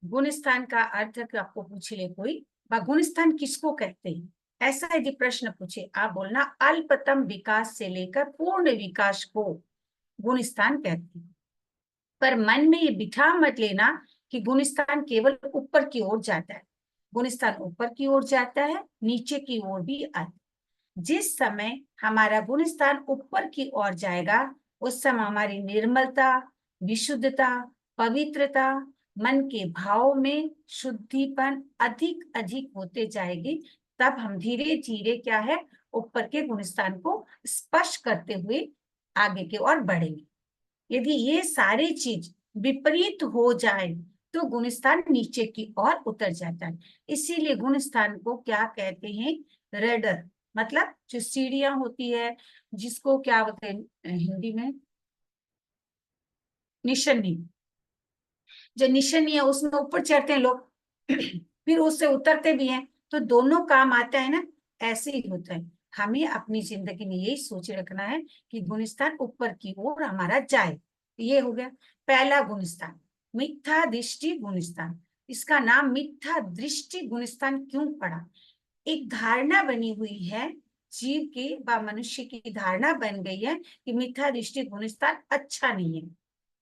गुण स्थान का अर्थ आपको पूछ ले कोई, गुण स्थान किसको कहते हैं, ऐसा यदि प्रश्न पूछे, आप बोलना अल्पतम विकास से लेकर पूर्ण विकास को गुण स्थान कहते हैं। पर मन में ये बिठा मत लेना कि गुण स्थान केवल ऊपर की ओर जाता है। गुण स्थान ऊपर की ओर जाता है, नीचे की ओर भी आता है। जिस समय हमारा गुण स्थान ऊपर की ओर जाएगा, उस समय हमारी निर्मलता, विशुद्धता, पवित्रता, मन के भाव में शुद्धिपन अधिक अधिक होते जाएगी। तब हम धीरे धीरे क्या है, ऊपर के गुण स्थान को स्पर्श करते हुए आगे की ओर बढ़ेंगे। यदि ये सारी चीज विपरीत हो जाए तो गुण स्थान नीचे की ओर उतर जाता है। इसीलिए गुण स्थान को क्या कहते हैं, रेडर, मतलब जो सीढ़ियां होती है, जिसको क्या बोलते हैं हिंदी में, निशानी। जो निशानी है उसमें ऊपर चढ़ते हैं लोग फिर उससे उतरते भी हैं, तो दोनों काम आता है ना, ऐसे ही होता है। हमें अपनी जिंदगी में यही सोच रखना है कि गुण स्थान ऊपर की ओर हमारा जाए। ये हो गया पहला गुण स्थान, मिथ्या दृष्टि गुण स्थान। इसका नाम मिथ्या दृष्टि गुण स्थान क्यों पड़ा? एक धारणा बनी हुई है जीव की व मनुष्य की धारणा बन गई है कि मिथ्या दृष्टि गुण स्थान अच्छा नहीं है।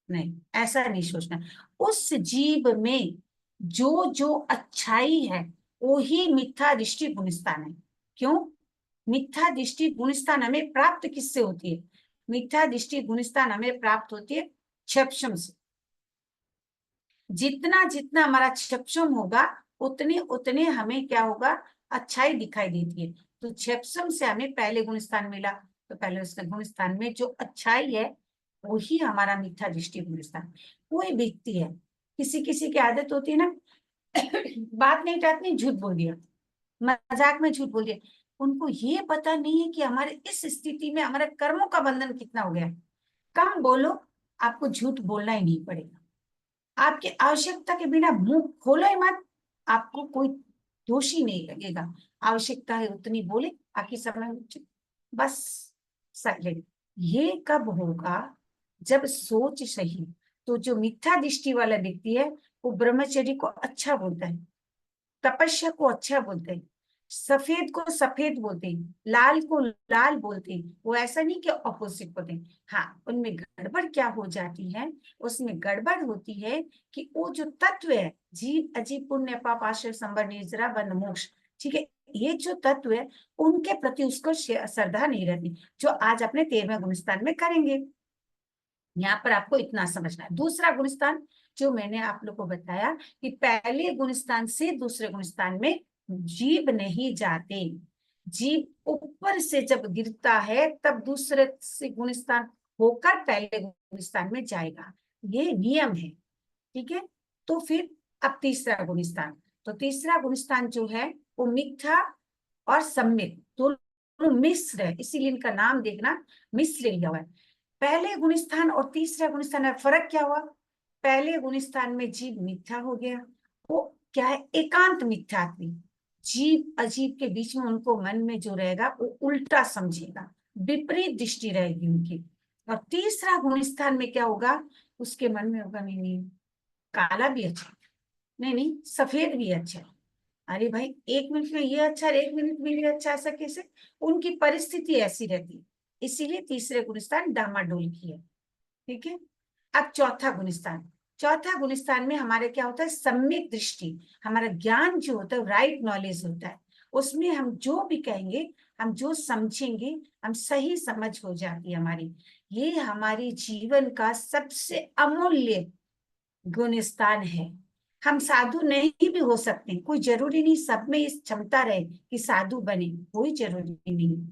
नहीं, ऐसा नहीं सोचना। उस जीव में जो जो अच्छाई है वो ही मिथ्या दृष्टि गुण स्थान है। क्यों? मिथ्या दृष्टि गुण स्थान हमें प्राप्त किससे होती है? मिथ्या दृष्टि गुण स्थान हमें प्राप्त होती है क्षपशम से। जितना जितना हमारा क्षपशम होगा, उतने उतने हमें क्या होगा, अच्छाई दिखाई देती है। तो क्षपशम से हमें पहले गुण स्थान मिला, तो पहले उसके गुण स्थान में जो अच्छाई है वही हमारा मिथ्या दृष्टि गुण स्थान। कोई व्यक्ति है, किसी किसी की आदत होती है ना बात नहीं टाटनी, झूठ बोल दिया, मजाक में झूठ बोल दिया। उनको ये पता नहीं है कि हमारे इस स्थिति में हमारे कर्मों का बंधन कितना हो गया है। कम बोलो, आपको झूठ बोलना ही नहीं पड़ेगा। आपकी आवश्यकता के बिना मुंह खोलो ही मत, आपको कोई दोषी नहीं लगेगा। आवश्यकता है उतनी बोले, बाकी समय बस साइलेंट। ये कब होगा? जब सोच सही। तो जो मिथ्या दृष्टि वाला व्यक्ति है वो ब्रह्मचर्य को अच्छा बोलता है, तपस्या को अच्छा बोलते हैं, सफेद को सफेद बोलते हैं, लाल को लाल बोलते हैं। वो ऐसा नहीं कि अपोजिट बोलते हैं। हाँ, उनमें गड़बड़ क्या हो जाती है, उसमें गड़बड़ होती है कि वो जो तत्व है, जीव अजीब पुण्य पाप आश्रय संबर निर्जरा बंध मोक्ष, ठीक है, ये जो तत्व है उनके प्रति उसको श्रद्धा नहीं रहती, जो आज अपने 13वें गुणस्थान में करेंगे। यहाँ पर आपको इतना समझना है। दूसरा गुणस्थान जो मैंने आप लोग को बताया कि पहले गुणस्थान से दूसरे गुणस्थान में जीव नहीं जाते। जीव ऊपर से जब गिरता है तब दूसरे से गुणस्थान होकर पहले गुणस्थान में जाएगा, ये नियम है। ठीक है, तो फिर अब तीसरा गुणस्थान। तो तीसरा गुणस्थान जो है वो मिथ्या और सम्यक दोनों मिश्र है, इसीलिए इनका नाम देखना मिश्र लिया हुआ है। पहले गुणस्थान और तीसरा गुणस्थान में फर्क क्या हुआ? पहले गुणस्थान में जीव मिथ्या हो गया, वो क्या है, एकांत मिथ्यात्वी। जीव अजीब के बीच में उनको मन में जो रहेगा वो उल्टा समझेगा, विपरीत दृष्टि रहेगी उनकी। और तीसरा गुणस्थान में क्या होगा, उसके मन में होगा नहीं नहीं, काला भी अच्छा, नहीं नहीं सफेद भी अच्छा। अरे भाई, 1 मिनट में ये अच्छा, 1 मिनट में ये अच्छा, ऐसा कैसे? उनकी परिस्थिति ऐसी रहती, इसीलिए तीसरे गुणस्थान डामाडोल की है। ठीक है, अब चौथा गुणस्थान। चौथा गुणस्थान में हमारे क्या होता है, सम्यक दृष्टि। हमारा ज्ञान जो होता है, राइट नॉलेज होता है, उसमें हम जो भी कहेंगे, हम जो समझेंगे, हम सही समझ हो जाती है हमारी। ये हमारी जीवन का सबसे अमूल्य गुणस्थान है। हम साधु नहीं भी हो सकते, कोई जरूरी नहीं सब में इस क्षमता रहे कि साधु बने, कोई जरूरी नहीं।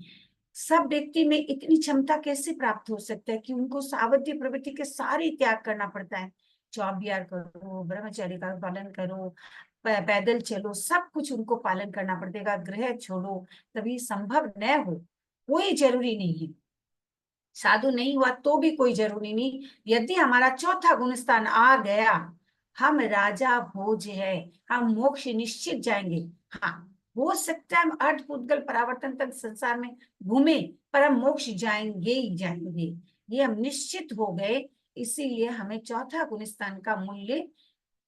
सब व्यक्ति में इतनी क्षमता कैसे प्राप्त हो सकता है कि उनको सावध्य प्रवृत्ति के सारे त्याग करना पड़ता है। जॉब बियार करो, ब्रह्मचर्य का पालन करो, पैदल चलो, सब कुछ उनको पालन करना पड़ेगा, गृह छोड़ो, तभी संभव न हो। कोई जरूरी नहीं है, साधु नहीं हुआ तो भी कोई जरूरी नहीं। यदि हमारा चौथा गुणस्थान आ गया, हम राजा भोज है, हम मोक्ष निश्चित जाएंगे। हाँ, हो सकता है हम अर्थ पुद्गल परावर्तन तक संसार में घूमे, पर हम मोक्ष जाएंगे ही जाएंगे, ये हम निश्चित हो गए। इसीलिए हमें चौथा गुणस्थान का मूल्य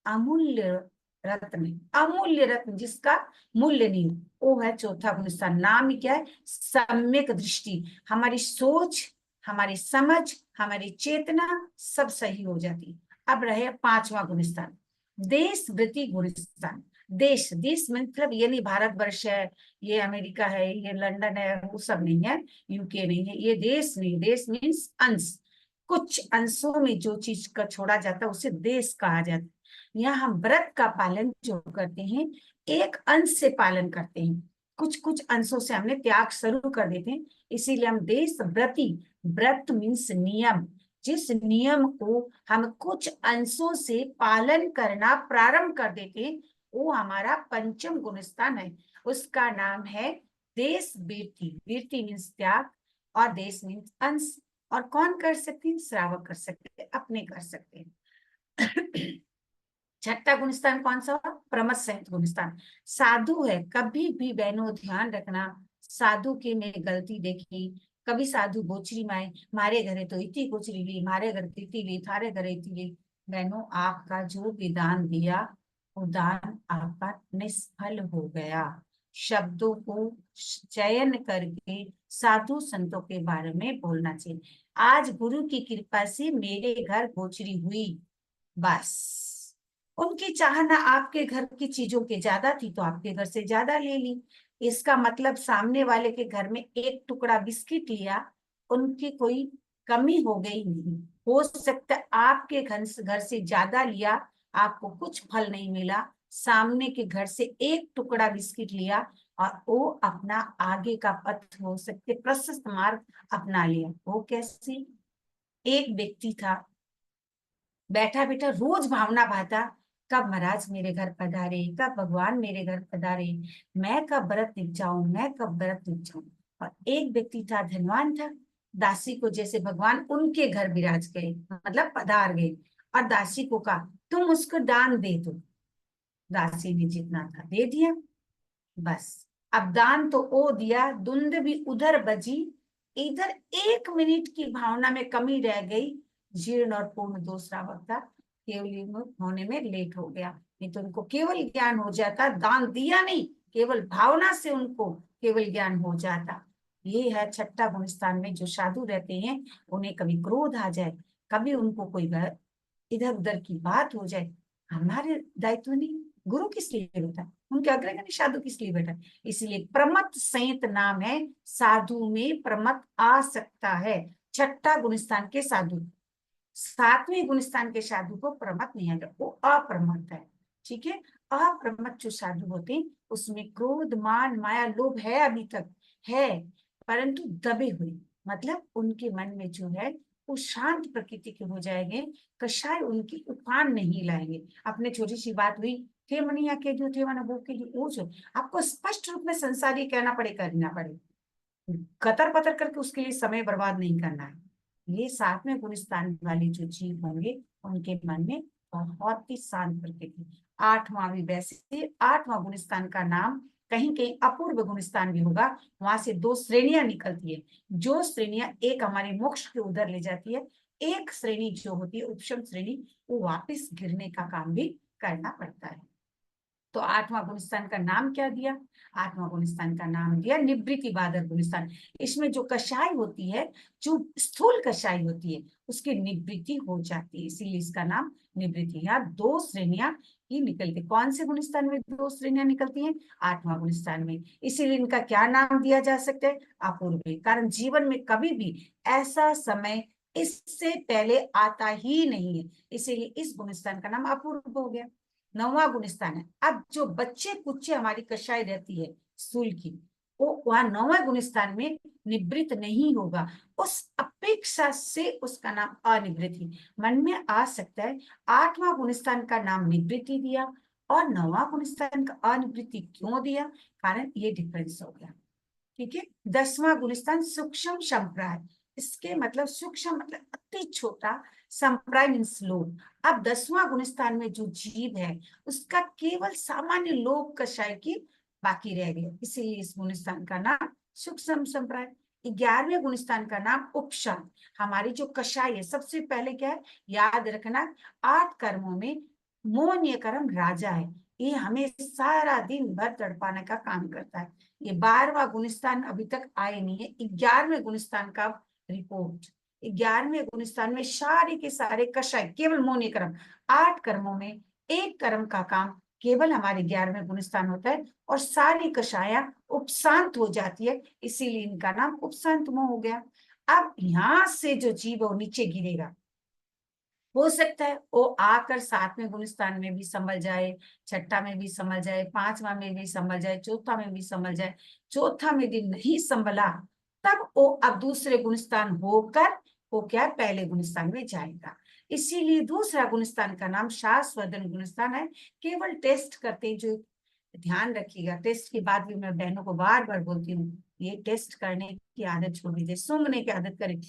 अमूल्य रत्न, अमूल्य रत्न जिसका मूल्य नहीं, वो है चौथा गुणस्थान। नाम ही क्या है? सम्यक दृष्टि। हमारी सोच, हमारी समझ, हमारी चेतना सब सही हो जाती। अब रहे पांचवा गुणस्थान, देश वृत्ति गुणस्थान। देश, देश मतलब ये नहीं भारत वर्ष है, ये अमेरिका है, ये लंदन है, वो सब नहीं है, यूके नहीं है, ये देश नहीं। देश मीन्स अंश, कुछ अंशों में जो चीज का छोड़ा जाता है उसे देश कहा जाता है। यहाँ हम व्रत का पालन जो करते हैं, एक अंश से पालन करते हैं, कुछ कुछ अंशों से हमने त्याग शुरू कर देते हैं, इसीलिए हम देश व्रती। व्रत मीन्स नियम, जिस नियम को हम कुछ अंशों से पालन करना प्रारंभ कर देते हैं, वो हमारा पंचम गुणस्थान है। उसका नाम है देश वृत्ति। वृत्ति मीन्स त्याग और देश मीन्स अंश। और कौन कर सकते हैं? श्रावक कर सकते हैं, अपने कर सकते हैं। छठा गुणस्थान कौन सा? प्रमथ सहित गुणस्थान। साधु है, कभी भी बहनों ध्यान रखना, साधु की मैं गलती देखी, कभी साधु गोचरी माए, मारे घरे तो इतनी गोचरी ली, मारे घर इतनी ली, थारे घरे इतनी ली। बहनों, आपका जो भी दान दिया, वो दान आपका निष्फल हो गया। शब्दों को चयन करके साधु संतों के बारे में बोलना चाहिए। आज गुरु की कृपा से मेरे घर गोचरी हुई, बस उनकी चाहना आपके घर की चीजों की ज्यादा थी तो आपके घर से ज्यादा ले ली। इसका मतलब सामने वाले के घर में एक टुकड़ा बिस्किट लिया, उनकी कोई कमी हो गई नहीं। हो सकता है आपके घर से ज्यादा लिया, आपको कुछ फल नहीं मिला, सामने के घर से एक टुकड़ा बिस्किट लिया और वो अपना आगे का पथ हो सकते प्रशस्त मार्ग अपना लिया। वो कैसे? एक व्यक्ति था, बैठा बैठा रोज भावना भाता, कब महाराज मेरे घर पधारे, कब भगवान मेरे घर पधारे, मैं कब व्रत निभ जाऊं, मैं कब व्रत निभ जाऊं। और एक व्यक्ति था, धनवान था, दासी को जैसे भगवान उनके घर विराज गए, मतलब पधार गए, और दासी को कहा तुम उसको दान दे दो। दासी ने जितना था दे दिया, बस। अब दान तो ओ दिया, धुंध भी उधर बजी, इधर 1 मिनट की भावना में कमी रह गई, जीर्ण और पूर्ण दूसरा वक्ता केवल होने में लेट हो गया। नहीं तो उनको केवल ज्ञान हो जाता, दान दिया नहीं, केवल भावना से उनको केवल ज्ञान हो जाता। ये है छठा गुणस्थान में जो साधु रहते हैं, उन्हें कभी क्रोध आ जाए, कभी उनको कोई इधर उधर की बात हो जाए, हमारे दायित्व नहीं, गुरु किस लिए बैठा है, उनके अग्रगण्य साधु किस लिए बैठा है। इसलिए प्रमथ संयत नाम है, साधु में प्रमथ आ सकता है। छठा गुणस्थान के साधु, सातवें गुणस्थान के साधु को प्रमथ नहीं आता, वो अप्रमथ है। ठीक है, अप्रमथ जो साधु होते हैं उसमें क्रोध मान माया लोभ है, अभी तक है, परंतु दबे हुए, मतलब उनके मन में जो है वो शांत प्रकृति के हो जाएंगे, कषाय उनकी उफान नहीं लाएंगे। अपने छोटी सी बात हुई, थे मनिया के जो थे मना वो के जो, आपको स्पष्ट रूप में संसारी कहना पड़े, करना पड़े, कतर पतर करके उसके लिए समय बर्बाद नहीं करना है। ये सातवें गुणस्थान वाले जो जीव होंगे उनके मन में बहुत ही शांत प्रकृति। आठवां भी वैसे, आठवां गुणस्थान का नाम कहीं कहीं अपूर्व गुणस्थान भी होगा, वहां से 2 श्रेणियां निकलती है। जो श्रेणियां एक हमारे मोक्ष के उधर ले जाती है, एक श्रेणी जो होती है उपशम श्रेणी, वो वापिस गिरने का काम भी करना पड़ता है। तो आठवां गुणस्थान का नाम क्या दिया? आठवां गुणस्थान का नाम दिया निवृत्ति बादर गुणस्थान। इसमें जो कषाय होती है, जो स्थूल कषाय होती है, उसकी निवृत्ति हो जाती है, इसीलिए इसका नाम निवृत्ति। यहाँ 2 श्रेणियां ही निकलती, कौन से गुणस्थान में 2 श्रेणियां निकलती हैं? आठवां गुणस्थान में। इसीलिए इनका क्या नाम दिया जा सकता है? अपूर्व। कारण जीवन में कभी भी ऐसा समय इससे पहले आता ही नहीं है, इसीलिए इस गुणस्थान का नाम अपूर्व हो गया। नौवां गुणस्थान है। अब जो बच्चे कुच्चे हमारी कषाय रहती है स्थूल की, वो वहां नौवें गुणस्थान में निवृत्त नहीं होगा, उस अपेक्षा से उसका नाम अनिवृत्ति। मन में आ सकता है आठवां गुणस्थान का नाम निवृत्ति दिया और नौवां गुणस्थान का अनिवृत्ति क्यों दिया? कारण ये डिफरेंस हो गया। ठीक है, 10वां गुणस्थान सूक्ष्म संप्राय। इसके मतलब सूक्ष्म मतलब अति छोटा, संप्राय मीन्स लोभ। अब 10वां गुणस्थान में जो जीव है उसका केवल सामान्य लोभ कषाय की बाकी रह गया, इसीलिए इस गुणस्थान का नाम सूक्ष्म संप्राय। 11वें गुणस्थान का नाम उपशम। हमारी जो कषाय है, सबसे पहले क्या है याद रखना, 8 कर्मों में मोहनीय कर्म राजा है, ये हमें सारा दिन भर तड़पाने का काम करता है। ये 12वां गुणस्थान अभी तक आए नहीं है। 11वें गुणस्थान का रिपोर्ट, 11वें गुणस्थान में सारे के सारे कषाय केवल मौन कर्म, 8 कर्मों में एक कर्म का काम केवल हमारे 11वें गुणस्थान होता है, और सारी कषाया उपशांत हो जाती है, इसीलिए इनका नाम उपशांत मोह हो गया। अब यहां से जो जीव वो नीचे गिरेगा, हो सकता है वो आकर 7वें गुणस्थान में भी संभल जाए, छठा में भी संभल जाए, 5वां में भी संभल जाए, चौथा में भी संभल जाए। चौथा में दिन नहीं संभला, तब वो अब दूसरे गुणस्थान होकर वो क्या पहले गुणस्थान में जाएगा। इसीलिए दूसरा गुणस्थान का नाम शाश्वतन गुणस्थान है। केवल टेस्ट करते, जो ध्यान रखिएगा, टेस्ट के बाद भी मैं बहनों को बार बार बोलती हूँ, ये टेस्ट करने की आदत छोड़ दीजिए, सूंघने की आदत करें।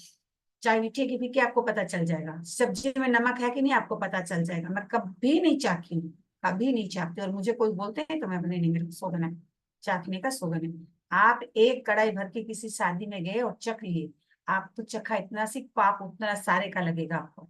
चाय मीठी की फीकी आपको पता चल जाएगा, सब्जी में नमक है कि नहीं आपको पता चल जाएगा। मैं कभी नहीं चाखी हूँ, कभी नहीं चाहती, और मुझे कोई बोलते हैं तो मैं अपने नहीं, मेरे को शौक है चाखने का, शौक है। आप एक कढ़ाई भर के किसी शादी में गए और चख लिए, आप तो चखा इतना सी पाप उतना सारे का लगेगा आपको।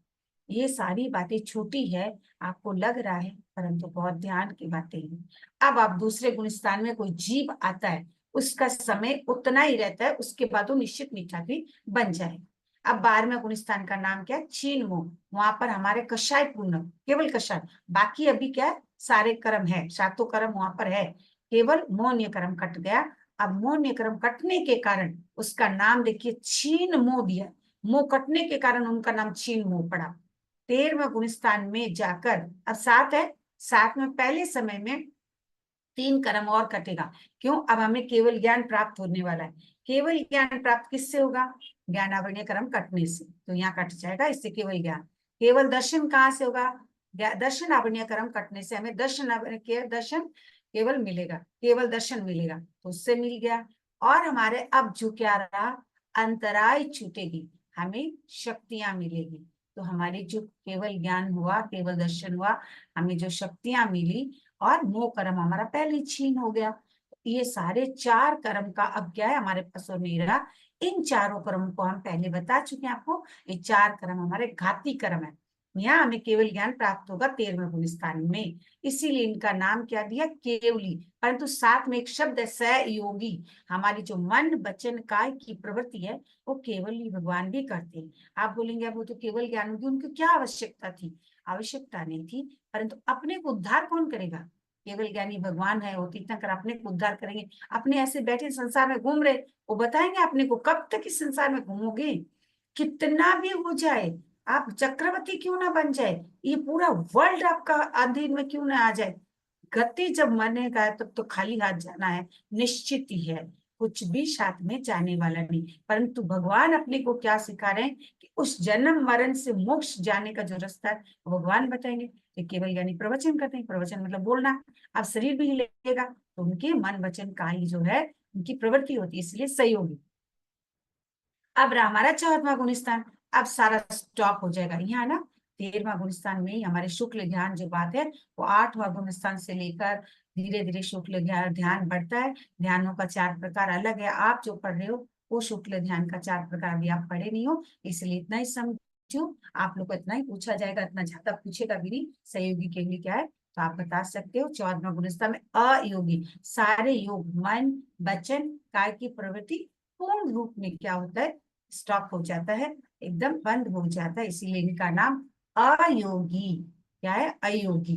ये सारी बातें छोटी है, आपको लग रहा है, परंतु बहुत ध्यान की बातें हैं। अब आप दूसरे गुणस्थान में कोई जीव आता है, उसका समय उतना ही रहता है, उसके बाद वो निश्चित मीठा भी बन जाएगा। अब 12वें गुणस्थान का नाम क्या है? छीन मोह। वहां पर हमारे कषाय पूर्ण, केवल कषाय, बाकी अभी क्या है, सारे कर्म है, सातों कर्म वहां पर है, केवल मौन्य कर्म कट गया। अब मौन्य कर्म कटने के कारण उसका नाम देखिए छीन मोह दिया, मोह कटने के कारण उनका नाम छीन मोह पड़ा। 13वें गुणस्थान में जाकर, अब 7 है, 7 में पहले समय में 3 कर्म और कटेगा। क्यों? अब हमें केवल ज्ञान प्राप्त होने वाला है। केवल ज्ञान प्राप्त किससे होगा? ज्ञानावरणीय कर्म कटने से, तो यहाँ कट जाएगा, इससे केवल ज्ञान। केवल दर्शन कहाँ से होगा? दर्शन आवरणीय कर्म कटने से हमें दर्शन केवल मिलेगा, केवल दर्शन मिलेगा, तो उससे मिल गया। और हमारे अब जो क्या रहा, अंतराय छूटेगी, हमें शक्तियां मिलेगी। तो हमारी जो केवल ज्ञान हुआ, केवल दर्शन हुआ, हमें जो शक्तियां मिली, और मोह कर्म हमारा पहले छीन हो गया। ये सारे 4 कर्म का अब क्या है हमारे पास और नहीं रहा। इन चारों कर्म को हम पहले बता चुके हैं आपको, ये 4 कर्म हमारे घाती कर्म है। यहाँ हमें केवल ज्ञान प्राप्त होगा 13वें गुणस्थान में, इसीलिए इनका नाम क्या दिया? केवली। परंतु साथ में एक शब्द है सहयोगी। हमारी जो मन वचन काय की प्रवृत्ति है, वो केवल ही भगवान भी करते हैं। आप बोलेंगे अब वो तो केवल ज्ञान होगी, उनकी क्या आवश्यकता थी? आवश्यकता नहीं थी, परंतु अपने को उद्धार कौन करेगा? केवल ज्ञानी भगवान है, वो तीर्थंकर अपने को उद्धार करेंगे। अपने ऐसे बैठे संसार में घूम रहे, वो बताएंगे अपने को कब तक इस संसार में घूमोगे, कितना भी हो जाए, आप चक्रवर्ती क्यों ना बन जाए, ये पूरा वर्ल्ड आपका अधीन में क्यों ना आ जाए, गति जब मरनेगा तब तो खाली हाथ जाना है, निश्चित ही है, कुछ भी साथ में जाने वाला नहीं। परंतु भगवान अपने को क्या सिखा रहे हैं कि उस जन्म मरण से मोक्ष जाने का जो रास्ता है वो भगवान बताएंगे। ये केवल यानी प्रवचन करते हैं, प्रवचन मतलब बोलना। अब शरीर भी हिलेगा तो उनके मन वचन का ही जो है उनकी प्रवृत्ति होती है, इसलिए सही होगी। अब रहा हमारा 4वां गुणस्थान, अब सारा स्टॉप हो जाएगा यहाँ ना। 13वां गुणस्थान में ही हमारे शुक्ल ध्यान जो बात है, वो 8वां गुणस्थान से लेकर धीरे धीरे शुक्ल ध्यान बढ़ता है। ध्यानों का 4 प्रकार अलग है, आप जो पढ़ रहे हो वो शुक्ल ध्यान का 4 प्रकार भी आप पढ़े नहीं हो, इसलिए इतना ही समझो। आप लोग को इतना ही पूछा जाएगा, इतना ज्यादा पूछेगा भी नहीं। सहयोगी के लिए क्या है तो आप बता सकते हो। 14वां गुणस्थान में अयोगी, सारे योग मन वचन काय की प्रवृत्ति पूर्ण रूप में क्या होता है, स्टॉप हो जाता है, एकदम बंद हो जाता है, इसीलिए इनका नाम अयोगी। क्या है? अयोगी,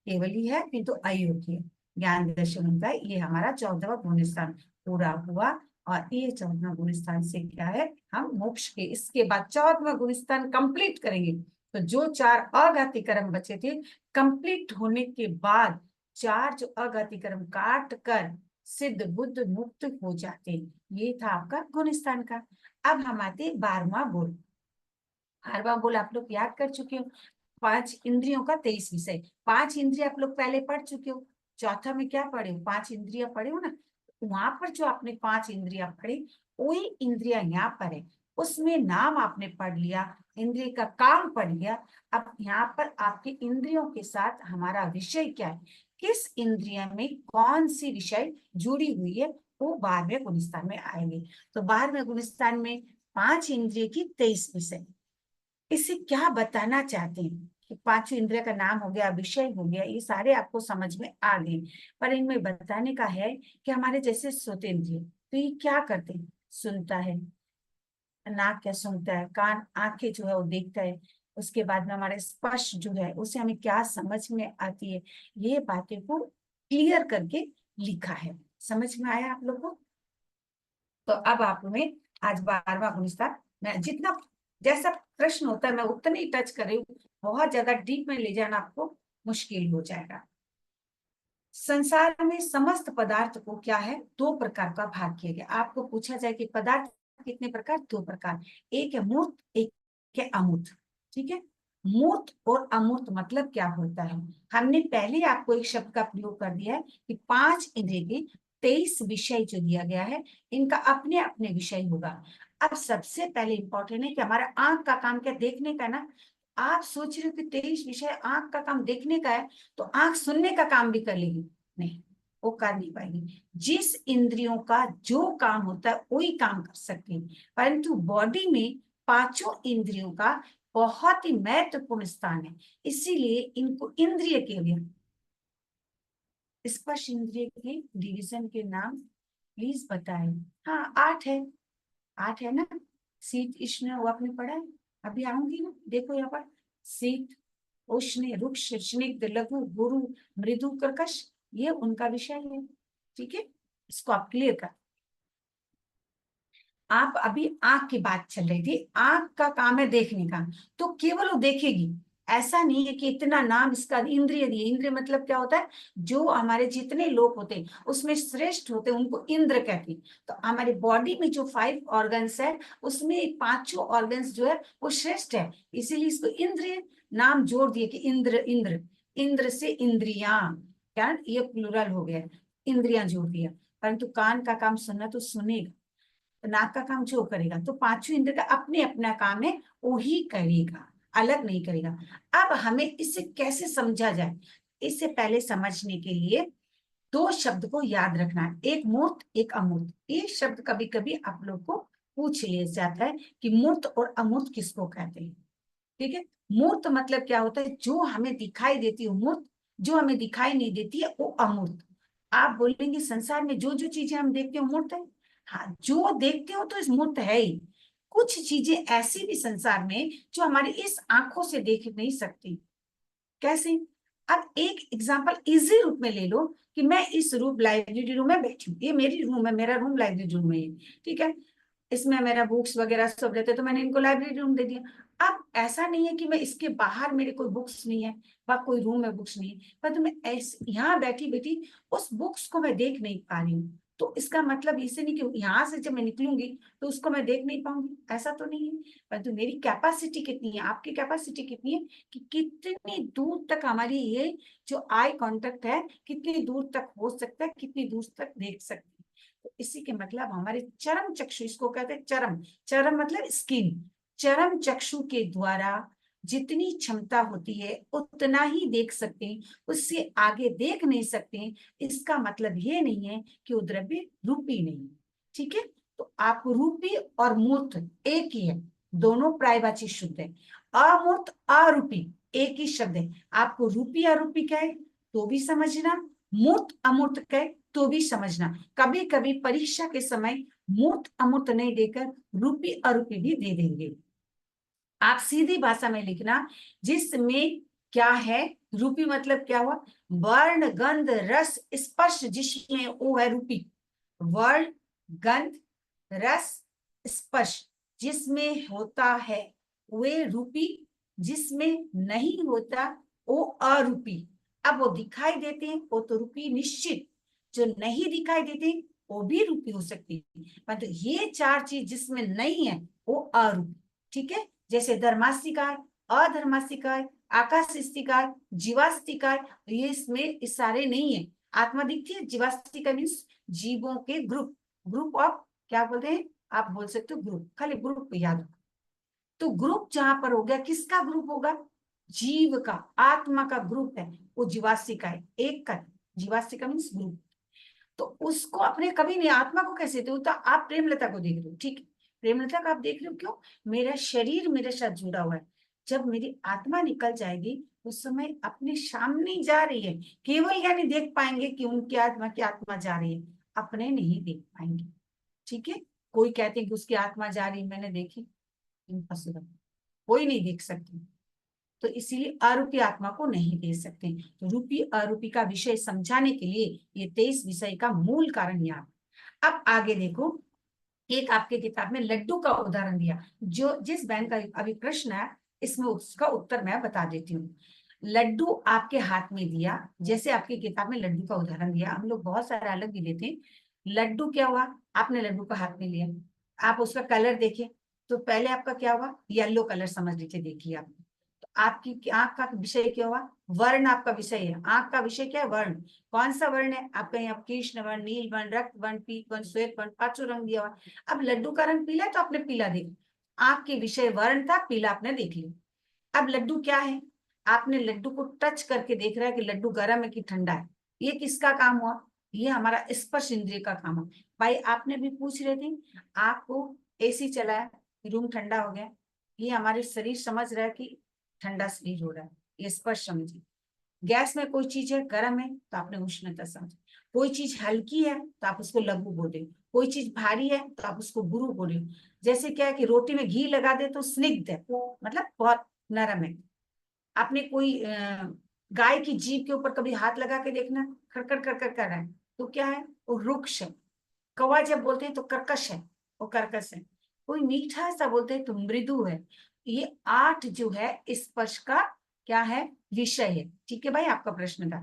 केवल ही है किंतु अयोगी है। ज्ञान दर्शन होता है। ये हमारा 14वां गुणस्थान पूरा हुआ, और ये 14वां गुणस्थान से क्या है, हम मोक्ष के इसके बाद 14वां गुणस्थान कंप्लीट करेंगे। तो जो 4 अघाती कर्म बचे थे, कंप्लीट होने के बाद 4 जो अघाती कर्म काट कर सिद्ध बुद्ध मुक्त हो जाते, ये था आपका गुणस्थान का। अब हम आते 12वां गुण। 12वां गुण आप लोग याद कर चुके हो, 5 इंद्रियों का 23 विषय। 5 इंद्रिय आप लोग पहले पढ़ चुके हो। चौथा में क्या पढ़े हो? 5 इंद्रिया पढ़े हो ना, वहां पर जो आपने 5 इंद्रिया पढ़ी, वही इंद्रिया यहाँ पर है, उसमें नाम आपने पढ़ लिया, इंद्रिय का काम पढ़ लिया। अब यहाँ पर आपके इंद्रियों के साथ हमारा विषय क्या है, किस इंद्रिय में कौन सी विषय जुड़ी हुई है, वो 12वें गुणस्थान में आएंगे। तो 12वें गुणस्थान में 5 इंद्रिय की 23 विषय। इससे क्या बताना चाहते हैं कि पांचों इंद्रिय का नाम हो गया, विषय हो गया, ये सारे आपको समझ में आ गए। पर इनमें बताने का है कि हमारे जैसे श्रोतेंद्रिय तो ये क्या करते हैं, सुनता है, नाक क्या सुनता है, कान आंखें जो है वो देखता है, उसके बाद में हमारे स्पर्श जो है उसे हमें क्या समझ में आती है, ये बातें को क्लियर करके लिखा है। समझ में आया आप लोग को? तो अब आप में आज 12वां गुणस्तान, मैं जितना जैसा प्रश्न होता है मैं उतने ही टच कर रही हूँ, बहुत ज्यादा डीप में ले जाना आपको मुश्किल हो जाएगा। संसार में समस्त पदार्थ को क्या है, दो प्रकार का भाग किया गया। आपको पूछा जाए कि पदार्थ कितने प्रकार, दो प्रकार, एक है मूर्त, एक है अमूर्त। ठीक है, मूर्त और अमूर्त मतलब क्या होता है, हमने पहले आपको एक शब्द का प्रयोग कर दिया है कि 5 इंद्रिय के 23 विषय जो दिया गया है, इनका अपने अपने विषय होगा। अब सबसे पहले इंपॉर्टेंट है कि हमारा आंख का काम क्या, देखने का ना। आप सोच रहे हो कि 23 विषय, आंख का काम देखने का है, तो आंख सुनने का काम भी कर लेगी? नहीं, वो कर नहीं पाएगी। जिस इंद्रियों का जो काम होता है वही काम कर सकती है, परंतु बॉडी में पांचों इंद्रियों का बहुत ही महत्वपूर्ण स्थान है, इसीलिए इनको इंद्रिय के लिए। स्पर्श इंद्रिय के डिवीजन के नाम प्लीज बताएं। हाँ, 8 है, 8 है ना। शीत उष्ण वो आपने पढ़ा है, अभी आऊंगी ना, देखो यहाँ पर, शीत उष्ण रुक्ष स्निग्ध लघु गुरु मृदु कर्कश, ये उनका विषय है। ठीक है, इसको आप क्लियर कर। आप अभी आंख की बात चल रही थी, आंख का काम है देखने का, तो केवल वो देखेगी, ऐसा नहीं है कि इतना नाम इसका इंद्रिय दिए। इंद्रिय मतलब क्या होता है, जो हमारे जितने लोग होते हैं उसमें श्रेष्ठ होते हैं उनको इंद्र कहते हैं। तो हमारे बॉडी में जो 5 ऑर्गन्स है उसमें पांचों ऑर्गन्स जो है वो श्रेष्ठ है, इसीलिए इसको इंद्रिय नाम जोड़ दिए कि इंद्र, इंद्र, इंद्र से इंद्रियां, क्या ये प्लूरल हो गया, इंद्रियां जोड़ दिया। परंतु कान का काम सुनना तो सुनेगा, नाक का काम जो करेगा, तो पांचों इंद्र का अपने अपना काम है, वो ही करेगा, अलग नहीं करेगा। अब हमें इसे कैसे समझा जाए, इससे पहले समझने के लिए 2 शब्द को याद रखना है, एक मूर्त एक अमूर्त। ये शब्द कभी कभी आप लोग को पूछ लिया जाता है कि मूर्त और अमूर्त किसको कहते हैं। ठीक है, मूर्त मतलब क्या होता है, जो हमें दिखाई देती है मूर्त, जो हमें दिखाई नहीं देती है वो अमूर्त। आप बोलेंगे संसार में जो जो चीजें हम देखते हैं मूर्त है, हाँ जो देखते हो तो इस मूर्त है ही। कुछ चीजें ऐसी भी संसार में जो हमारी इस आंखों से देख नहीं सकती। कैसे, अब एक एग्जांपल इजी रूप में ले लो कि मैं इस रूम लाइब्रेरी रूम में बैठी हूँ, ये मेरी रूम है, मेरा रूम लाइब्रेरी रूम है, ठीक है, इसमें मेरा बुक्स वगैरह सब रहते हैं, तो मैंने इनको लाइब्रेरी रूम दे दिया। अब ऐसा नहीं है कि मैं इसके बाहर मेरे कोई बुक्स नहीं है व कोई रूम में बुक्स नहीं है, पर तो मैं ऐसे यहाँ बैठी बैठी उस बुक्स को मैं देख नहीं पा रही हूँ, तो इसका मतलब इसे नहीं कि यहाँ से जब मैं निकलूंगी तो उसको मैं देख नहीं पाऊंगी, ऐसा तो नहीं है। परंतु मेरी कैपेसिटी कितनी है, आपकी कैपेसिटी कितनी है कि कितनी दूर तक हमारी ये जो आई कांटेक्ट है कितनी दूर तक हो सकता है, कितनी दूर तक देख सकते हैं। तो इसी के मतलब हमारे चरम चक्षु, इसको कहते हैं चरम, चरम मतलब स्किन, चरम चक्षु के द्वारा जितनी क्षमता होती है उतना ही देख सकते हैं, उससे आगे देख नहीं सकते। इसका मतलब ये नहीं है कि वो द्रव्य रूपी नहीं। ठीक है, तो आप रूपी और मूर्त एक ही है, दोनों प्रायवाची शुद्ध है। अमूर्त अरूपी एक ही शब्द है, आपको रूपी अरूपी कहे तो भी समझना, मूर्त अमूर्त कहे तो भी समझना। कभी कभी परीक्षा के समय मूर्त अमूर्त नहीं देकर रूपी अरूपी भी दे देंगे। आप सीधी भाषा में लिखना, जिसमें क्या है, रूपी मतलब क्या हुआ, वर्ण गंध रस स्पर्श, जिसमें वो है रूपी, वर्ण गंध रस स्पर्श जिसमें होता है वे रूपी, जिसमें नहीं होता वो अरूपी। अब वो दिखाई देते हैं वो तो रूपी निश्चित, जो नहीं दिखाई देते वो भी रूपी हो सकती है, मतलब ये 4 चीज जिसमें नहीं है वो अरूपी। ठीक है, जैसे धर्मास्तिकाय, अधर्मास्तिकाय, आकाशस्तिकाय, जीवास्तिकाय, ये इसमें इस सारे नहीं है। आत्मा दिखती है, जीवास्तिकाय मीन्स जीवों के ग्रुप, ग्रुप ऑफ क्या बोलते हैं, आप बोल सकते हो ग्रुप, खाली ग्रुप याद रखो। तो ग्रुप जहां पर हो गया, किसका ग्रुप होगा, जीव का, आत्मा का ग्रुप है, वो जीवास्तिका है, एक का, जीवास्तिका मीन्स ग्रुप। तो उसको अपने कभी नहीं, आत्मा को कैसे दे, तो आप प्रेमलता को देख रहे हो, ठीक है, प्रेमलता को आप देख रहे हो, क्यों, मेरा शरीर मेरे साथ जुड़ा हुआ है, जब मेरी आत्मा निकल जाएगी उस समय अपने सामने जा रही है, केवल यानी देख पाएंगे कि उनकी आत्मा की आत्मा जा रही है, अपने नहीं देख पाएंगे। ठीक है, कोई कहते हैं कि उसकी आत्मा जा रही है, मैंने देखी, इम्पॉसिबल, कोई नहीं देख सकती। तो इसीलिए अरूपी आत्मा को नहीं दे सकते। तो रूपी अरूपी का विषय समझाने के लिए ये 23 विषय का मूल कारण याद। अब आगे देखो, एक आपके किताब में लड्डू का उदाहरण दिया, जो जिस बहन का अभी प्रश्न है इसमें उसका उत्तर मैं बता देती हूँ। लड्डू आपके हाथ में दिया, जैसे आपकी किताब में लड्डू का उदाहरण दिया, हम लोग बहुत सारे अलग भी लेते हैं। लड्डू क्या हुआ, आपने लड्डू का हाथ में लिया, आप उसका कलर देखे तो पहले आपका क्या हुआ, येलो कलर समझ लीजिए, देखिए आप, तो आपकी आंख का विषय क्या हुआ, वर्ण आपका विषय है, आंख का विषय क्या है, वर्ण। कौन सा वर्ण है आपका, यहाँ कृष्ण वर्ण, नील वर्ण, रक्त वर्ण, पीत वर्ण, श्वेत वर्ण, पांचों रंग दिया हुआ। अब लड्डू का रंग पीला है तो आपने पीला देखा, आंख के विषय वर्ण था, पीला आपने देख लिया। अब लड्डू क्या है, आपने लड्डू को टच करके देख रहा है कि लड्डू गर्म है कि ठंडा है, ये किसका काम हुआ, ये हमारा स्पर्श इंद्रिय का काम है। भाई आपने भी पूछ रहे थे, आपको एसी चला है, रूम ठंडा हो गया, ये हमारे शरीर समझ रहा है कि ठंडा शरीर हो रहा है, ये स्पर्श समझिए। गैस में कोई चीज है गर्म है तो आपने उष्णता समझी, कोई चीज हल्की है तो आप उसको लघु बोले, कोई चीज भारी है तो आप उसको गुरु बोले। जैसे क्या है कि रोटी में घी लगा दे तो स्निग्ध है, मतलब बहुत नरम है। आपने कोई गाय की जीभ के ऊपर कभी हाथ लगा के देखना, खड़खड़ खड़खड़ कर रहा है, तो क्या है, वो रुक्ष है। कौवा जब बोलते हैं तो कर्कश है, वो कर्कश है। कोई मीठा सा बोलते हैं तो मृदु है। ये 8 जो है स्पर्श का क्या है, विषय है। ठीक है भाई, आपका प्रश्न था।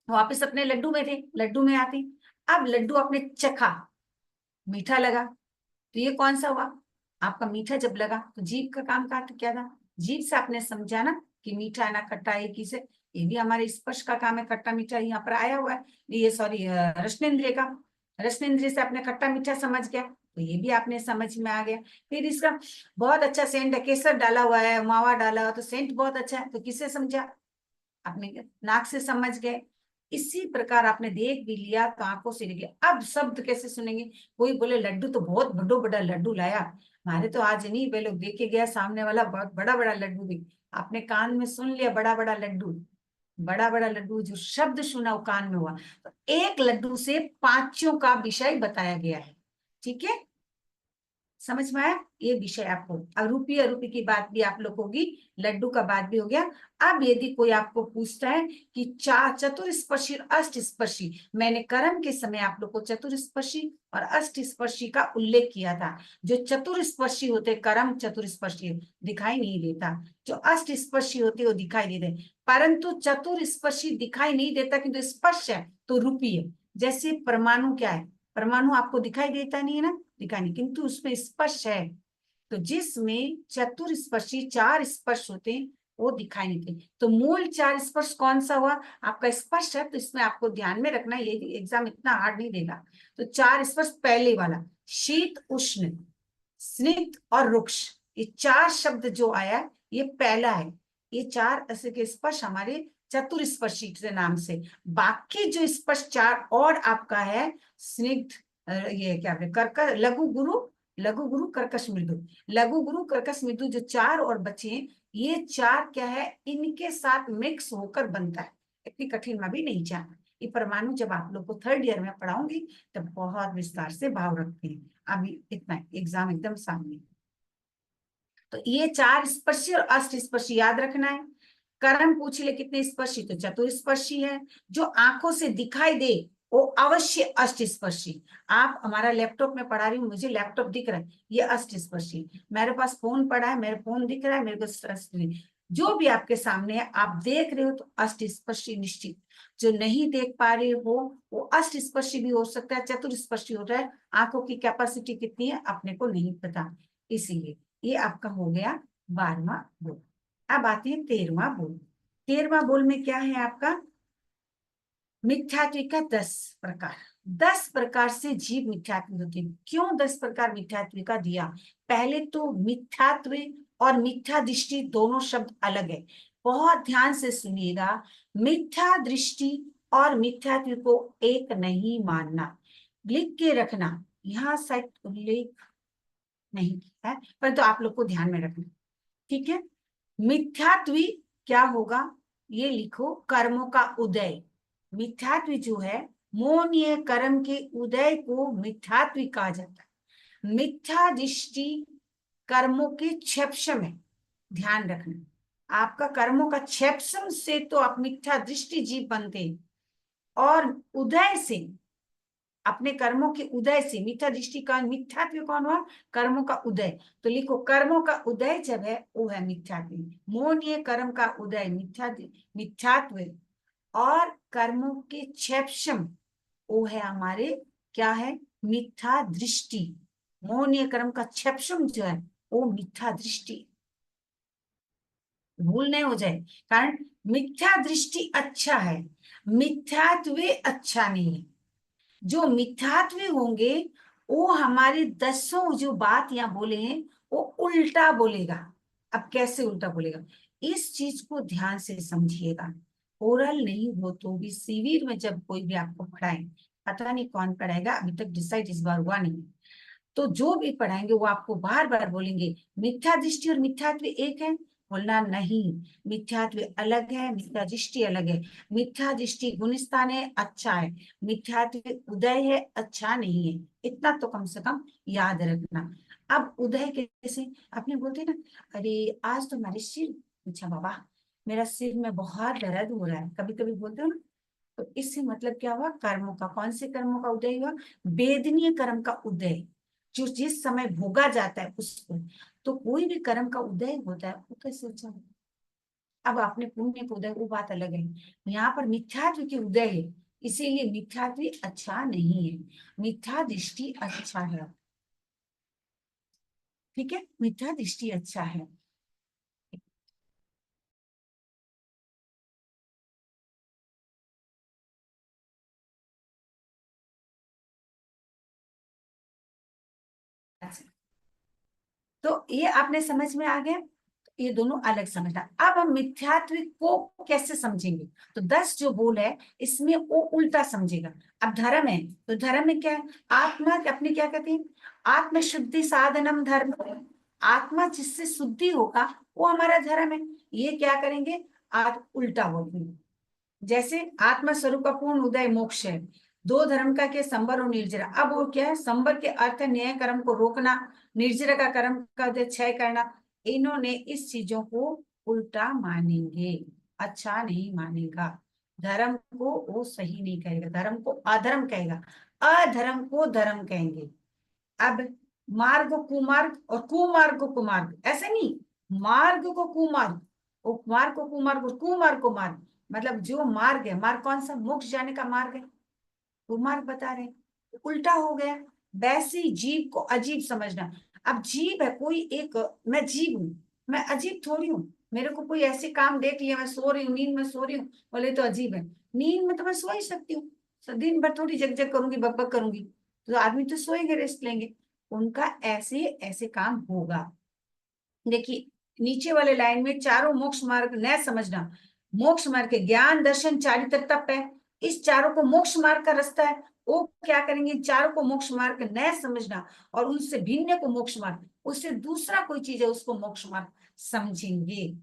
वापिस अपने लड्डू में थे, लड्डू में आते, अब लड्डू आपने चखा, मीठा लगा, तो ये कौन सा हुआ, आपका मीठा जब लगा तो जीभ का काम का क्या था, जीभ से आपने समझा ना कि मीठा है ना खट्टा है, किसे, ये भी हमारे स्पर्श का काम है, खट्टा मीठा यहाँ पर आया हुआ है, ये सॉरी रसनेंद्रिय का, रसनेंद्रिय से आपने खट्टा मीठा समझ गया, तो ये भी आपने समझ में आ गया। फिर इसका बहुत अच्छा सेंट है, केसर डाला हुआ है, मावा डाला हुआ, तो सेंट बहुत अच्छा है, तो किससे समझा, अपने नाक से समझ गए। इसी प्रकार आपने देख भी लिया तो आंखों से लिख लिया। अब शब्द कैसे सुनेंगे, कोई बोले लड्डू तो बहुत बड़ा बड़ा लड्डू लाया, हमारे तो आज नहीं, वे लोग देखे गया सामने वाला बहुत बड़ा बड़ा लड्डू भी, आपने कान में सुन लिया बड़ा बड़ा लड्डू, बड़ा बड़ा लड्डू, जो शब्द सुना वो कान में हुआ, तो एक लड्डू से पांचों का विषय बताया गया है। ठीक है, समझ में आया, ये विषय आपको। अरूपी अरूपी की बात भी आप लोग होगी, लड्डू का बात भी हो गया। अब यदि कोई आपको पूछता है कि चतुर्स्पर्शी और अष्टस्पर्शी, मैंने कर्म के समय आप लोग को चतुर्स्पर्शी और अष्टस्पर्शी का उल्लेख किया था। जो चतुर्स्पर्शी होते कर्म चतुर्स्पर्शी दिखाई नहीं देता, जो अष्टस्पर्शी होते वो दिखाई देते, परंतु चतुर्स्पर्शी दिखाई नहीं देता किंतु स्पर्श है तो रूपी है। जैसे परमाणु क्या है, परमाणु आपको दिखाई देता नहीं है ना, दिखाई नहीं, किंतु उसमें स्पर्श है। तो जिसमें चतुर्स्पर्शी 4 स्पर्श होते हैं वो दिखाई नहीं देते। तो मूल 4 स्पर्श कौन सा हुआ, आपका स्पर्श है, तो इसमें आपको ध्यान में रखना, ये एग्जाम इतना हार्ड नहीं देगा। तो 4 स्पर्श, पहले वाला शीत उष्ण स्निग्ध और रुक्ष, ये 4 शब्द जो आया ये पहला है। ये 4 ऐसे के स्पर्श हमारे चतुर्स्पर्शी से नाम से। बाकी जो स्पर्श 4 और आपका है, स्निग्ध, ये क्या कर्कश, लघु गुरु, लघु गुरु कर्कश मृदु, लघु गुरु कर्कश मृदु, जो 4 और बचे, ये 4 क्या है, इनके साथ मिक्स होकर बनता है। इतनी कठिन में भी नहीं जाना, ये परमाणु जब आप लोग को 3rd ईयर में पढ़ाऊंगी तब बहुत विस्तार से भाव रखते हैं, अभी इतना एग्जाम एकदम सामने। तो ये 4 स्पर्शी और अष्ट स्पर्शी याद रखना है। कर्म पूछ ले कितने स्पर्शी, तो चतुर्स्पर्शी है। जो आंखों से दिखाई दे वो अवश्य अष्ट स्पर्शी। आप हमारा लैपटॉप में पढ़ा रही हूँ, मुझे लैपटॉप दिख रहा है, ये अष्ट स्पर्शी। मेरे पास फोन पड़ा है, मेरे फोन दिख रहा है, मेरे को जो भी आपके सामने है आप देख रहे हो तो अष्ट स्पर्शी निश्चित। जो नहीं देख पा रहे हो वो अष्ट स्पर्शी भी हो सकता है, चतुर्स्पर्शी होता है। आंखों की कैपेसिटी कितनी है अपने को नहीं पता, इसीलिए ये आपका हो गया 12वां बोल। अब आते हैं 13वां बोल। 13वां बोल में क्या है आपका, मिथ्यात्व का 10 प्रकार। 10 प्रकार से जीव मिथ्यात्व होते हैं। क्यों 10 प्रकार मिथ्यात्व का दिया, पहले तो मिथ्यात्व और मिथ्या दृष्टि दोनों शब्द अलग है, बहुत ध्यान से सुनिएगा। मिथ्या दृष्टि और मिथ्यात्व को एक नहीं मानना, लिख के रखना, यहाँ शायद उल्लेख नहीं है परंतु आप लोग को ध्यान में रखना। ठीक है, मिथ्यात्वी क्या होगा, ये लिखो, कर्मों का उदय। मिथ्यात्वी जो है, मोहनीय कर्म के उदय को मिथ्यात्वी कहा जाता है। मिथ्या दृष्टि कर्मों के क्षेपशम है, ध्यान रखना। आपका कर्मों का क्षेपशम से तो आप मिथ्या दृष्टि जीव बनते हैं, और उदय से, अपने कर्मों के उदय से, मिथ्या दृष्टि का मिथ्यात्व कौन हुआ, कर्मों का उदय। तो लिखो, कर्मों का उदय जब है वो है मिथ्यात्व। मोहनीय कर्म का उदय मिथ्यात्व, और कर्मों के क्षेपशम वो है हमारे, क्या है, मिथ्या दृष्टि। मोहनीय कर्म का क्षेपशम जो है वो मिथ्या दृष्टि, भूल नहीं हो जाए। कारण मिथ्या दृष्टि अच्छा है, मिथ्यात्व अच्छा नहीं है। जो मिथ्यात्व होंगे वो हमारी 10 जो बात यहाँ बोले हैं वो उल्टा बोलेगा। अब कैसे उल्टा बोलेगा, इस चीज को ध्यान से समझिएगा। ओरल नहीं हो तो भी शिविर में जब कोई भी आपको पढ़ाए, पता नहीं कौन पढ़ाएगा, अभी तक डिसाइड इस बार हुआ नहीं, तो जो भी पढ़ाएंगे वो आपको बार बार बोलेंगे मिथ्या दृष्टि और मिथ्यात्व एक है। बोलना नहीं, मिथ्यात्व अलग है, मिथ्या दृष्टि अलग है। मिथ्या दृष्टि गुणस्थान है, अच्छा है। मिथ्यात्व उदय है, अच्छा नहीं है। इतना तो कम से कम याद रखना। अब उदय कैसे, अपने बोलते ना, अरे आज तो मेरे सिर, अच्छा बाबा मेरा सिर में बहुत दर्द हो रहा है, कभी कभी बोलते हो ना, तो इससे मतलब क्या हुआ, कर्मों का, कौन से कर्मों का उदय हुआ, वेदनीय कर्म का उदय, जो जिस समय भोगा जाता है उसको। तो कोई भी कर्म का उदय होता है वो कैसे अच्छा होता है। अब आपने पुण्य का उदय, वो बात अलग है। यहाँ पर मिथ्यात्व की उदय है, इसीलिए मिथ्यात्व अच्छा नहीं है, मिथ्या दृष्टि अच्छा है। ठीक है, मिथ्या दृष्टि अच्छा है। अच्छा, तो ये आपने समझ में आ गया, ये दोनों अलग समझना। अब हम मिथ्यात्व को कैसे समझेंगे, तो 10 जो बोल है इसमें वो उल्टा समझेगा। अब धर्म है, तो धर्म में क्या है, आत्मा अपने क्या कहते हैं, आत्म शुद्धि साधनम धर्म। आत्मा जिससे शुद्धि होगा वो हमारा धर्म है। ये क्या करेंगे, आज उल्टा बोलेंगे। जैसे आत्मा स्वरूप का पूर्ण उदय मोक्ष है, दो धर्म का के संबर और निर्जरा। अब वो क्या है, संबर के अर्थ है न्याय कर्म को रोकना, निर्जरा का कर्म का क्षय करना। इन्होंने इस चीजों को उल्टा मानेंगे, अच्छा नहीं मानेगा। धर्म को वो सही नहीं कहेगा, धर्म को अधर्म कहेगा, अधर्म को धर्म कहेंगे। अब मार्ग को कुमार्ग और कुमार्ग को कुमार्ग, ऐसे नहीं, मार्ग को कुमार्ग, उपमार्ग को कुमार्ग और कुमार्ग को मार्ग। मतलब जो मार्ग है, मार्ग कौन सा, मोक्ष जाने का मार्ग है, कुमार्ग बता रहे हैं, उल्टा हो गया। वैसे ही जीव को अजीब समझना। अब जीव है कोई एक, मैं जीव हूं, मैं अजीब थोड़ी हूँ। मेरे को कोई ऐसे काम देख लिया, मैं सो रही हूँ, नींद में सो रही हूँ, बोले तो अजीब है। नींद में तो मैं सो ही सकती हूँ, दिन भर थोड़ी जग जग करूंगी, बक बक करूंगी, तो आदमी तो सोएंगे, रेस्ट लेंगे। उनका ऐसे ऐसे काम होगा। देखिए, नीचे वाले लाइन में चारों मोक्ष मार्ग न समझना। मोक्ष मार्ग के ज्ञान दर्शन चारित्र तप है, इस चारों को मोक्ष मार्ग का रास्ता है। वो क्या करेंगे, चारों को मोक्ष मार्ग न समझना, और उनसे भिन्न को मोक्ष मार्ग, उससे दूसरा कोई चीज है उसको मोक्ष मार्ग समझेंगे।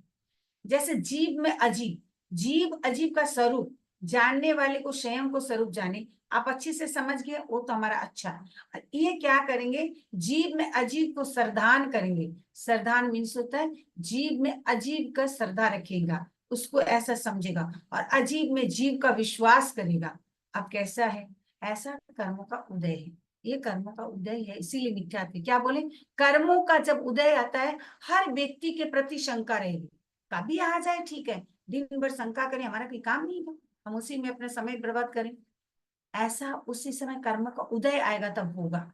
जैसे जीव में अजीब, जीव अजीब का स्वरूप जानने वाले को स्वयं को स्वरूप जाने, आप अच्छे से समझ गए, वो तो हमारा अच्छा है। ये क्या करेंगे, जीव में अजीब को श्रद्धान करेंगे। श्रद्धान मीन्स होता है जीव में अजीब का श्रद्धा रखेगा, उसको ऐसा समझेगा, और अजीब में जीव का विश्वास करेगा। अब कैसा है, ऐसा कर्मों का उदय है। ये कर्मों का उदय है, इसीलिए मिथ्यात्व, क्या बोले, कर्मों का जब उदय आता है, हर व्यक्ति के प्रति शंका रहेगी। कभी आ जाए ठीक है, दिन भर शंका करें, हमारा कोई काम नहीं है, हम उसी में अपना समय बर्बाद करें, ऐसा उसी समय कर्म का उदय आएगा तब होगा।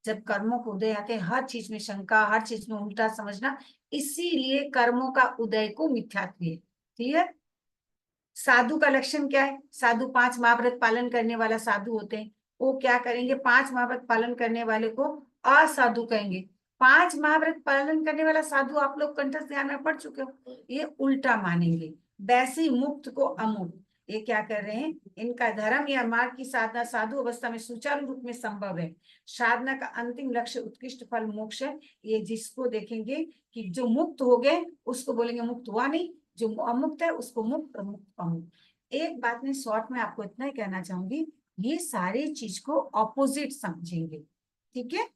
जब कर्मों को उदय आते हैं, हर चीज में शंका, हर चीज में उल्टा समझना, इसीलिए कर्मों का उदय को मिथ्यात्व है। क्लियर। साधु का लक्षण क्या है, साधु 5 महाव्रत पालन करने वाला साधु होते हैं। वो क्या करेंगे, 5 महाव्रत पालन करने वाले को असाधु कहेंगे। 5 महाव्रत पालन करने वाला साधु आप लोग कंठस्थ ध्यान में पढ़ चुके हो, ये उल्टा मानेंगे। वैसे ही मुक्त को अमुक्त, ये क्या कर रहे हैं, इनका धर्म या मार्ग की साधना साधु अवस्था में सुचारू रूप में संभव है। साधना का अंतिम लक्ष्य उत्कृष्ट फल मोक्ष है। ये जिसको देखेंगे कि जो मुक्त हो गए उसको बोलेंगे मुक्त हुआ नहीं, जो अमुक्त है उसको मुक्त, मुक्त अमुक्त। एक बात में शॉर्ट में आपको इतना ही कहना चाहूंगी, ये सारी चीज को ऑपोजिट समझेंगे, ठीक है।